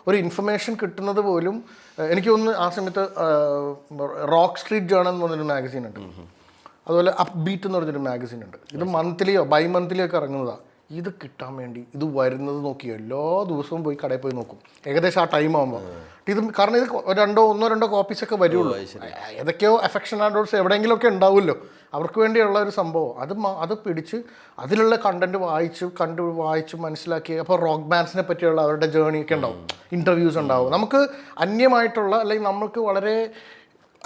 ഒരു ഇൻഫർമേഷൻ കിട്ടുന്നത് പോലും എനിക്ക് തോന്നുന്നു ആ സമയത്ത് റോക്ക് സ്ട്രീറ്റ് ജേണൽ എന്ന് പറഞ്ഞൊരു മാഗസീൻ ഉണ്ട്, അതുപോലെ അപ്പ് ബീറ്റ് എന്ന് പറഞ്ഞൊരു മാഗസീൻ ഉണ്ട്. ഇത് മന്ത്ലിയോ ബൈ-മന്ത്ലിയോ ഒക്കെ ഇറങ്ങുന്നതാണ്. ഇത് കിട്ടാൻ വേണ്ടി ഇത് വരുന്നത് നോക്കി എല്ലാ ദിവസവും പോയി കടയിൽ പോയി നോക്കും, ഏകദേശം ആ ടൈം ആകുമ്പോൾ. ഇത് കാരണം ഇത് ഒന്നോ രണ്ടോ കോപ്പീസൊക്കെ വരുള്ളൂ. ഏതൊക്കെയോ അഫെക്ഷൻ ആൻഡോട്സ് എവിടെയെങ്കിലുമൊക്കെ ഉണ്ടാവുമല്ലോ, അവർക്ക് വേണ്ടിയുള്ള ഒരു സംഭവം. അത് പിടിച്ച് അതിലുള്ള കണ്ടന്റ് വായിച്ച് മനസ്സിലാക്കി. അപ്പോൾ റോക്ക് ബാൻഡ്സിനെ പറ്റിയുള്ള അവരുടെ ജേർണി ഒക്കെ ഉണ്ടാവും, ഇൻ്റർവ്യൂസ് ഉണ്ടാവും. നമുക്ക് അന്യമായിട്ടുള്ള അല്ലെങ്കിൽ നമുക്ക് വളരെ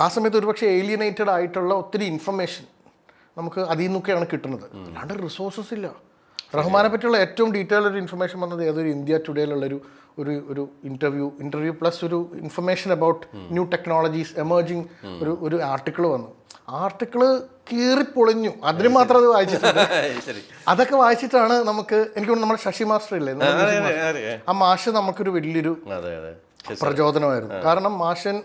ആ സമയത്ത് ഒരുപക്ഷെ ഏലിയനേറ്റഡ് ആയിട്ടുള്ള ഒത്തിരി ഇൻഫർമേഷൻ നമുക്ക് അതിൽ നിന്നൊക്കെയാണ് കിട്ടുന്നത്. അല്ലാണ്ട് റിസോഴ്സസ് ഇല്ല. റഹ്മാനെ പറ്റിയുള്ള ഏറ്റവും ഡീറ്റെയിൽ ഒരു ഇൻഫർമേഷൻ വന്നത് ഏതൊരു ഇന്ത്യ ടുഡേയിലുള്ളൊരു ഒരു ഇൻ്റർവ്യൂ പ്ലസ് ഒരു information about new technologies emerging ഒരു ആർട്ടിക്കിൾ വന്നു. ആ ആർട്ടിക്കിള് കീറിപ്പൊളിഞ്ഞു. അതിന് മാത്രം അത് വായിച്ചിട്ടുണ്ട്. അതൊക്കെ വായിച്ചിട്ടാണ് നമുക്ക് എനിക്ക് നമ്മുടെ ശശി മാസ്റ്റർ ഇല്ലേ, ആ മാഷ് നമുക്കൊരു വലിയൊരു പ്രചോദനമായിരുന്നു. കാരണം മാഷൻ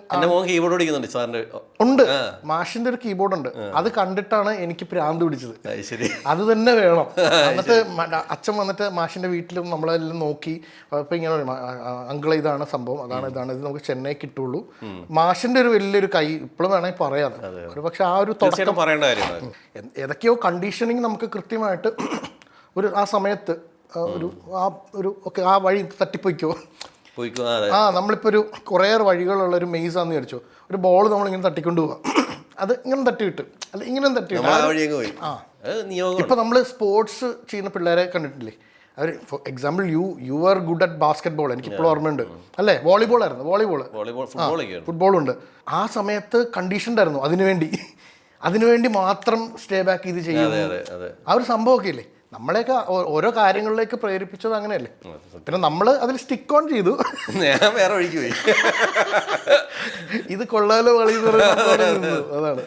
ഉണ്ട്, മാഷിന്റെ ഒരു കീബോർഡ് ഉണ്ട്. അത് കണ്ടിട്ടാണ് എനിക്ക് പ്രാന്ത് പിടിച്ചത്. അത് തന്നെ വേണം. എന്നിട്ട് അച്ഛൻ വന്നിട്ട് മാഷിന്റെ വീട്ടിലും നമ്മളെല്ലാം നോക്കി ഇപ്പൊ ഇങ്ങനെ അങ്കിള ഇതാണ് സംഭവം, ഇതാണ് ഇത് നമുക്ക് ചെന്നൈ കിട്ടുള്ളൂ. മാഷിന്റെ ഒരു വലിയൊരു കൈ ഇപ്പോഴും വേണമെങ്കിൽ പറയാം. ഒരു പക്ഷെ ആ ഒരു തുടക്കം ഏതൊക്കെയോ കണ്ടീഷനിങ് നമുക്ക് കൃത്യമായിട്ട് ആ സമയത്ത് ആ വഴി തട്ടിപ്പോയിക്കോ. നമ്മളിപ്പോൾ ഒരു കുറേ വഴികളുള്ള ഒരു മെയ്സാന്ന് വിചാരിച്ചു. ഒരു ബോൾ നമ്മളിങ്ങനെ തട്ടിക്കൊണ്ട് പോവാം, അത് ഇങ്ങനെ തട്ടിയിട്ട് അല്ല ഇങ്ങനെ തട്ടിയിട്ട്. ഇപ്പം നമ്മൾ സ്പോർട്സ് ചെയ്യുന്ന പിള്ളേരെ കണ്ടിട്ടില്ലേ, അവർ for example you are good at basketball, എനിക്ക് ഇപ്പോൾ ഓർമ്മയുണ്ട് അല്ലേ, വോളിബോൾ ഫുട്ബോളുണ്ട്. ആ സമയത്ത് കണ്ടീഷൻഡ് ആയിരുന്നു അതിനുവേണ്ടി മാത്രം സ്റ്റേ ബാക്ക് ചെയ്ത് ചെയ്യുന്നത്. ആ ഒരു സംഭവമൊക്കെ ഇല്ലേ, നമ്മളെയൊക്കെ ഓരോ കാര്യങ്ങളിലേക്ക് പ്രേരിപ്പിച്ചത് അങ്ങനെയല്ലേ. പിന്നെ നമ്മൾ അതിൽ സ്റ്റിക്ക് ഓൺ ചെയ്തു. ഞാൻ വേറെ വഴിക്ക് പോയി. ഇത് കൊള്ളാലോ കളി, അതാണ്.